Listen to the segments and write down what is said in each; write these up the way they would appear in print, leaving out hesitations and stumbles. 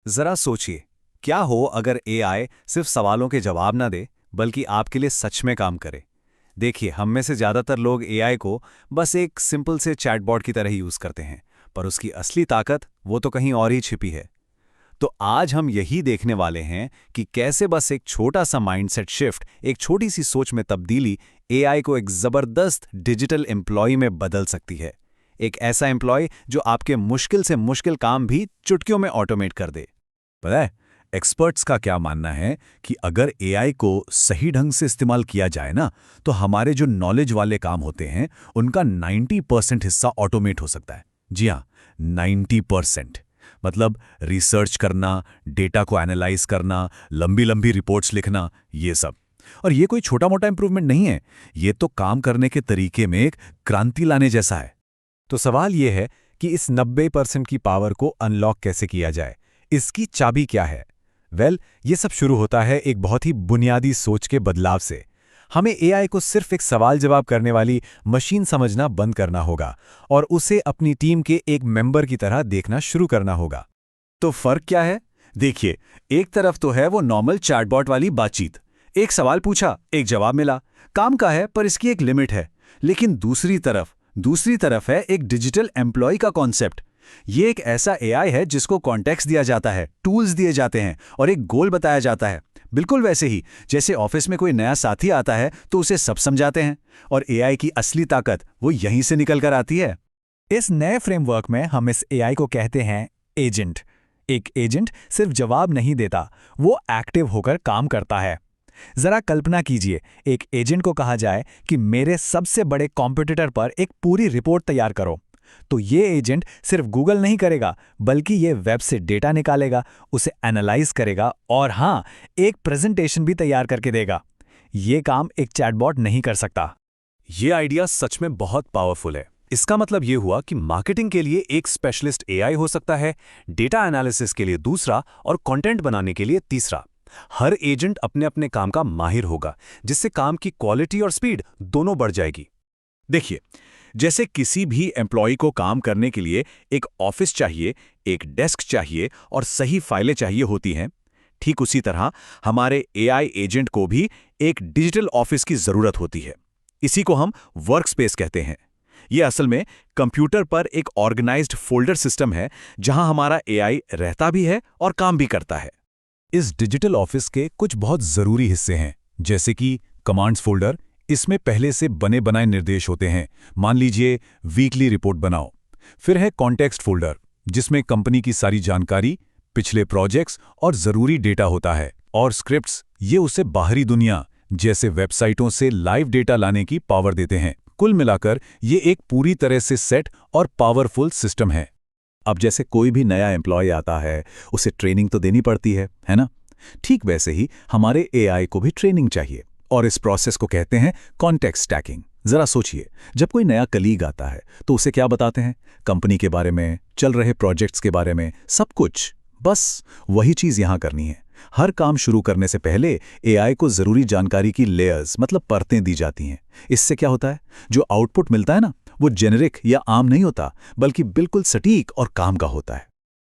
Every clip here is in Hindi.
जरा सोचिए, क्या हो अगर एआई सिर्फ सवालों के जवाब ना दे, बल्कि आपके लिए सच में काम करे। देखिए, हम में से ज्यादातर लोग एआई को बस एक सिंपल से चैटबॉट की तरह ही यूज करते हैं, पर उसकी असली ताकत वो तो कहीं और ही छिपी है। तो आज हम यही देखने वाले हैं कि कैसे बस एक छोटा सा माइंडसेट शिफ्ट, एक छोटी सी सोच में तब्दीली एआई को एक जबरदस्त डिजिटल एम्प्लॉय में बदल सकती है। एक ऐसा एम्प्लॉय जो आपके मुश्किल से मुश्किल काम भी चुटकियों में ऑटोमेट कर दे। पता है, एक्सपर्ट्स का क्या मानना है कि अगर एआई को सही ढंग से इस्तेमाल किया जाए ना, तो हमारे जो नॉलेज वाले काम होते हैं उनका 90% हिस्सा ऑटोमेट हो सकता है। जी हाँ, 90%। मतलब रिसर्च करना, डेटा को एनालाइज करना, लंबी लंबी रिपोर्ट्स लिखना, ये सब। और ये कोई छोटा मोटा इंप्रूवमेंट नहीं है, ये तो काम करने के तरीके में एक क्रांति लाने जैसा है। तो सवाल यह है कि इस 90% की पावर को अनलॉक कैसे किया जाए। इसकी चाबी क्या है? ये सब शुरू होता है एक बहुत ही बुनियादी सोच के बदलाव से। हमें एआई को सिर्फ एक सवाल जवाब करने वाली मशीन समझना बंद करना होगा और उसे अपनी टीम के एक मेंबर की तरह देखना शुरू करना होगा। तो फर्क क्या है? देखिए, एक तरफ तो है वो नॉर्मल चैटबॉट वाली बातचीत, एक सवाल पूछा, एक जवाब मिला, काम का है पर इसकी एक लिमिट है। लेकिन दूसरी तरफ है एक डिजिटल एम्प्लॉय का कॉन्सेप्ट। ये एक ऐसा एआई है जिसको कॉन्टेक्स्ट दिया जाता है, टूल्स दिए जाते हैं और एक गोल बताया जाता है। बिल्कुल वैसे ही जैसे ऑफिस में कोई नया साथी आता है तो उसे सब समझाते हैं, और एआई की असली ताकत वो यहीं से निकल कर आती है। इस नए फ्रेमवर्क में हम इस एआई को कहते हैं एजेंट। एक एजेंट सिर्फ जवाब नहीं देता, वो एक्टिव होकर काम करता है। जरा कल्पना कीजिए, एक एजेंट को कहा जाए कि मेरे सबसे बड़े कॉम्पिटिटर पर एक पूरी रिपोर्ट तैयार करो, तो ये एजेंट सिर्फ गूगल नहीं करेगा, बल्कि ये वेब से डेटा निकालेगा, उसे एनालाइज करेगा और हाँ, एक प्रेजेंटेशन भी तैयार करके देगा। ये काम एक चैटबॉट नहीं कर सकता। ये आइडिया सच में बहुत पावरफुल है। इसका मतलब ये हुआ कि मार्केटिंग के लिए एक स्पेशलिस्ट एआई हो सकता है, डेटा एनालिसिस के लिए दूसरा और कंटेंट बनाने के लिए तीसरा। हर एजेंट अपने अपने काम का माहिर होगा, जिससे काम की क्वालिटी और स्पीड दोनों बढ़ जाएगी। देखिए, जैसे किसी भी एम्प्लॉय को काम करने के लिए एक ऑफिस चाहिए, एक डेस्क चाहिए और सही फाइलें चाहिए होती हैं, ठीक उसी तरह हमारे एआई एजेंट को भी एक डिजिटल ऑफिस की जरूरत होती है। इसी को हम वर्कस्पेस कहते हैं। यह असल में कंप्यूटर पर एक ऑर्गेनाइज्ड फोल्डर सिस्टम है, जहां हमारा एआई रहता भी है और काम भी करता है। इस डिजिटल ऑफिस के कुछ बहुत जरूरी हिस्से हैं, जैसे कि कमांड्स फोल्डर। इसमें पहले से बने बनाए निर्देश होते हैं। मान लीजिए वीकली रिपोर्ट बनाओ। फिर है कॉन्टेक्स्ट फोल्डर, जिसमें कंपनी की सारी जानकारी, पिछले प्रोजेक्ट्स और जरूरी डेटा होता है। और स्क्रिप्ट्स, ये उसे बाहरी दुनिया जैसे वेबसाइटों से लाइव डेटा लाने की पावर देते हैं। कुल मिलाकर ये एक पूरी तरह से सेट और पावरफुल सिस्टम है। अब जैसे कोई भी नया एम्प्लॉय आता है, उसे ट्रेनिंग तो देनी पड़ती है ना? ठीक वैसे ही हमारे एआई को भी ट्रेनिंग चाहिए, और इस प्रोसेस को कहते हैं कॉन्टेक्स्ट स्टैकिंग। जरा सोचिए, जब कोई नया कलीग आता है तो उसे क्या बताते हैं? कंपनी के बारे में, चल रहे प्रोजेक्ट्स के बारे में, सब कुछ। बस वही चीज यहां करनी है। हर काम शुरू करने से पहले एआई को जरूरी जानकारी की लेयर्स, मतलब परतें दी जाती हैं। इससे क्या होता है, जो आउटपुट मिलता है ना, वो जेनेरिक या आम नहीं होता, बल्कि बिल्कुल सटीक और काम का होता है।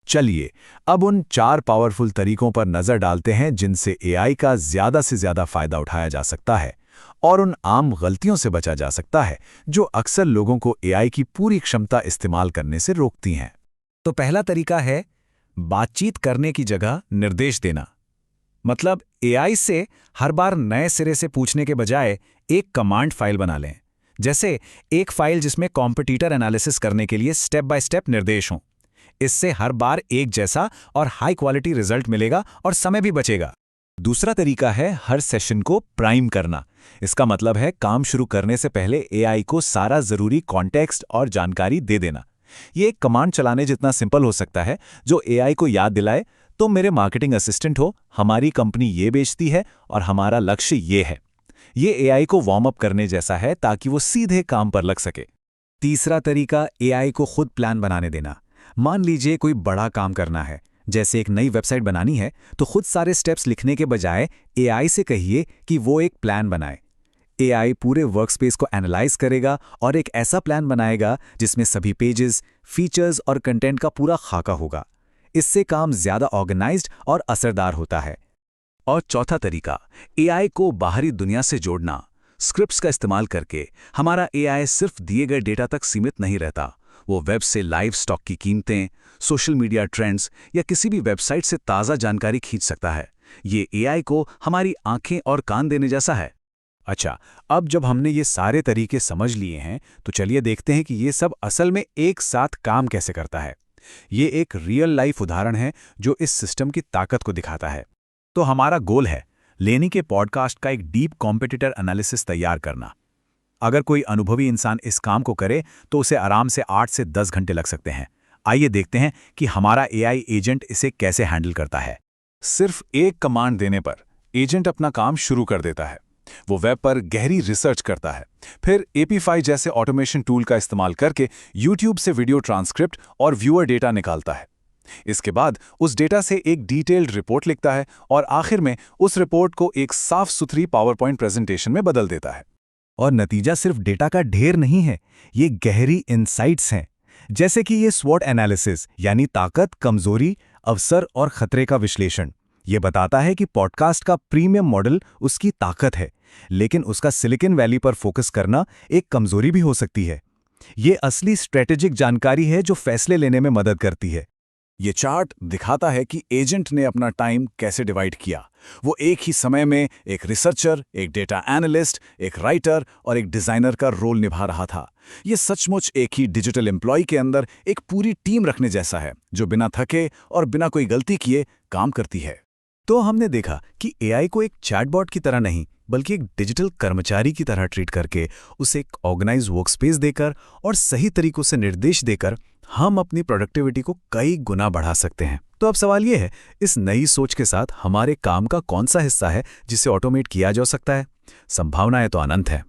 चलिए, अब उन 4 पावरफुल तरीकों पर नजर डालते हैं जिनसे एआई का ज्यादा से ज्यादा फायदा उठाया जा सकता है और उन आम गलतियों से बचा जा सकता है जो अक्सर लोगों को एआई की पूरी क्षमता इस्तेमाल करने से रोकती हैं। तो पहला तरीका है बातचीत करने की जगह निर्देश देना। मतलब एआई से हर बार नए सिरे से पूछने के बजाय एक कमांड फाइल बना लें। जैसे एक फाइल जिसमें कॉम्पिटिटर एनालिसिस करने के लिए स्टेप बाय स्टेप निर्देश हों। इससे हर बार एक जैसा और हाई क्वालिटी रिजल्ट मिलेगा और समय भी बचेगा। दूसरा तरीका है हर सेशन को प्राइम करना। इसका मतलब है काम शुरू करने से पहले एआई को सारा जरूरी कॉन्टेक्स्ट और जानकारी दे देना। ये एक कमांड चलाने जितना सिंपल हो सकता है, जो एआई को याद दिलाए, तुम मेरे मार्केटिंग असिस्टेंट हो, हमारी कंपनी ये बेचती है और हमारा लक्ष्य ये है। ये एआई को वार्म अप करने जैसा है, ताकि वो सीधे काम पर लग सके। तीसरा तरीका एआई को खुद प्लान बनाने देना। मान लीजिए कोई बड़ा काम करना है, जैसे एक नई वेबसाइट बनानी है, तो खुद सारे स्टेप्स लिखने के बजाय एआई से कहिए कि वो एक प्लान बनाए। एआई पूरे वर्कस्पेस को एनालाइज करेगा और एक ऐसा प्लान बनाएगा जिसमें सभी पेजेस, फीचर्स और कंटेंट का पूरा खाका होगा। इससे काम ज़्यादा ऑर्गेनाइज्ड और असरदार होता है। और चौथा तरीका, एआई को बाहरी दुनिया से जोड़ना। स्क्रिप्ट्स का इस्तेमाल करके हमारा एआई सिर्फ दिए गए डेटा तक सीमित नहीं रहता। वो वेब से लाइव स्टॉक की कीमतें, सोशल मीडिया ट्रेंड्स या किसी भी वेबसाइट से ताज़ा जानकारी खींच सकता है। ये एआई को हमारी आंखें और कान देने जैसा है। अच्छा, अब जब हमने ये सारे तरीके समझ लिए हैं तो चलिए देखते हैं कि ये सब असल में एक साथ काम कैसे करता है। ये एक रियल लाइफ उदाहरण है जो इस सिस्टम की ताकत को दिखाता है। तो हमारा गोल है लेनी के पॉडकास्ट का एक डीप कॉम्पिटिटर एनालिसिस तैयार करना। अगर कोई अनुभवी इंसान इस काम को करे तो उसे आराम से 8 से 10 घंटे लग सकते हैं। आइए देखते हैं कि हमारा एआई एजेंट इसे कैसे हैंडल करता है। सिर्फ एक कमांड देने पर एजेंट अपना काम शुरू कर देता है। वो वेब पर गहरी रिसर्च करता है, फिर एपीफाई जैसे ऑटोमेशन टूल का इस्तेमाल करके यूट्यूब से वीडियो ट्रांसक्रिप्ट और व्यूअर डेटा निकालता है। इसके बाद उस डेटा से एक डिटेल्ड रिपोर्ट लिखता है और आखिर में उस रिपोर्ट को एक साफ सुथरी पावरपॉइंट प्रेजेंटेशन में बदल देता है। और नतीजा सिर्फ डेटा का ढेर नहीं है, ये गहरी इनसाइट्स हैं। जैसे कि ये स्वॉट एनालिसिस यानी ताकत, कमजोरी, अवसर और खतरे का विश्लेषण। ये बताता है कि पॉडकास्ट का प्रीमियम मॉडल उसकी ताकत है, लेकिन उसका सिलिकॉन वैली पर फोकस करना एक कमजोरी भी हो सकती है। ये असली स्ट्रेटेजिक जानकारी है जो फैसले लेने में मदद करती है। ये चार्ट दिखाता है कि एजेंट ने अपना टाइम कैसे डिवाइड किया। वो एक ही समय में एक रिसर्चर, एक डेटा एनालिस्ट, एक राइटर और एक डिजाइनर का रोल निभा रहा था। ये सचमुच एक ही डिजिटल एम्प्लॉय के अंदर एक पूरी टीम रखने जैसा है, जो बिना थके और बिना कोई गलती किए काम करती है। तो हमने देखा कि एआई को एक चैटबॉट की तरह नहीं, बल्कि एक डिजिटल कर्मचारी की तरह ट्रीट करके, उसे एक ऑर्गेनाइज वर्कस्पेस देकर और सही तरीकों से निर्देश देकर हम अपनी प्रोडक्टिविटी को कई गुना बढ़ा सकते हैं। तो अब सवाल ये है, इस नई सोच के साथ हमारे काम का कौन सा हिस्सा है जिसे ऑटोमेट किया जा सकता है? संभावनाएं तो अनंत हैं।